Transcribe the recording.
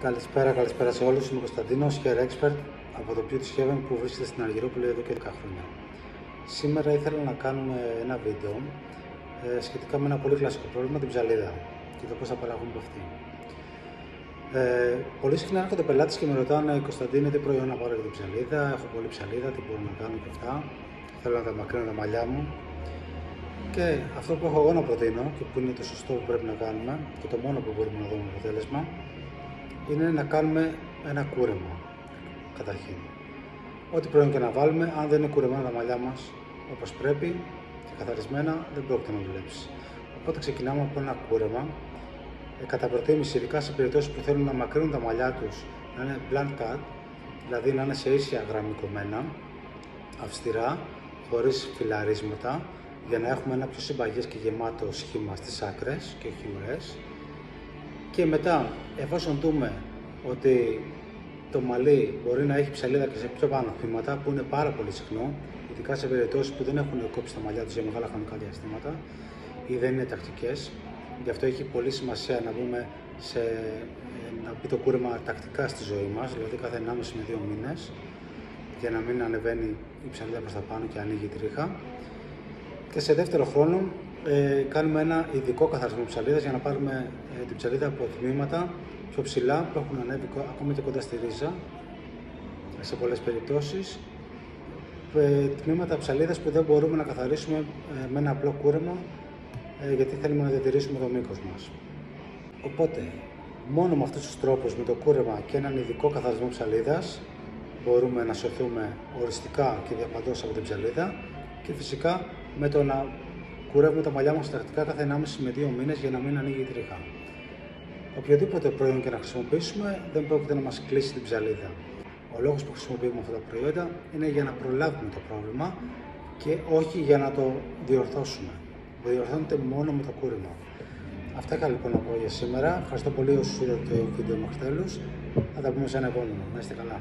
Καλησπέρα σε όλους. Είμαι ο Κωνσταντίνος, Hair Expert από το Beauty Heaven που βρίσκεται στην Αργυρόπολη εδώ και 10 χρόνια. Σήμερα ήθελα να κάνουμε ένα βίντεο σχετικά με ένα πολύ κλασικό πρόβλημα, την ψαλίδα και το πώς θα απαλλαγούμε από αυτή. Πολύ συχνά έρχονται πελάτες και με ρωτάνε, Κωνσταντίνε, τι προϊόν να πάρω για την ψαλίδα, έχω πολύ ψαλίδα, τι μπορώ να κάνω και αυτά. Θέλω να τα μακρύνω τα μαλλιά μου. Και αυτό που έχω εγώ να προτείνω και που είναι το σωστό που πρέπει να κάνουμε και το μόνο που μπορούμε να δούμε αποτέλεσμα είναι να κάνουμε ένα κούρεμα καταρχήν. Ό,τι προϊόν και να βάλουμε, αν δεν είναι κουρεμένα τα μαλλιά μας όπως πρέπει και καθαρισμένα, δεν πρόκειται να δουλέψει. Οπότε ξεκινάμε από ένα κούρεμα, κατά προτίμηση, ειδικά σε περιπτώσεις που θέλουν να μακρύνουν τα μαλλιά τους, να είναι blunt cut, δηλαδή να είναι σε ίσια γραμμή κομμένα, αυστηρά, χωρίς φιλαρίσματα, για να έχουμε ένα πιο συμπαγές και γεμάτο σχήμα στις άκρες και όχι ουρές. Και μετά, εφόσον δούμε ότι το μαλλί μπορεί να έχει ψαλίδα και σε πιο πάνω τμήματα, που είναι πάρα πολύ συχνό, ειδικά σε περιπτώσεις που δεν έχουν κόψει τα μαλλιά τους για μεγάλα χρονικά διαστήματα ή δεν είναι τακτικές, γι' αυτό έχει πολύ σημασία να μπούμε να μπει το κούρεμα τακτικά στη ζωή μας, δηλαδή κάθε 1,5 με 2 μήνες, για να μην ανεβαίνει η ψαλίδα προς τα πάνω και ανοίγει η τρίχα. Και σε δεύτερο χρόνο κάνουμε ένα ειδικό καθαρισμό ψαλίδας για να πάρουμε την ψαλίδα από τμήματα πιο ψηλά που έχουν ανέβει ακόμη και κοντά στη ρίζα, σε πολλές περιπτώσεις, τμήματα ψαλίδας που δεν μπορούμε να καθαρίσουμε με ένα απλό κούρεμα, γιατί θέλουμε να διατηρήσουμε το μήκος μας. Οπότε μόνο με αυτούς τους τρόπους, με το κούρεμα και έναν ειδικό καθαρισμό ψαλίδας, μπορούμε να σωθούμε οριστικά και διαπαντός από την ψαλίδα, και φυσικά με το να κουρεύουμε τα μαλλιά μας τακτικά κάθε 1,5 με 2 μήνες για να μην ανοίγει η τρίχα. Οποιοδήποτε προϊόν και να χρησιμοποιήσουμε δεν πρόκειται να μας κλείσει την ψαλίδα. Ο λόγος που χρησιμοποιούμε αυτά τα προϊόντα είναι για να προλάβουμε το πρόβλημα και όχι για να το διορθώσουμε. Διορθώνεται μόνο με το κούρεμα. Αυτά είχα λοιπόν να πω για σήμερα. Ευχαριστώ πολύ όσους είδατε το βίντεο μέχρι τέλους. Θα τα πούμε σε ένα επόμενο. Να είστε καλά.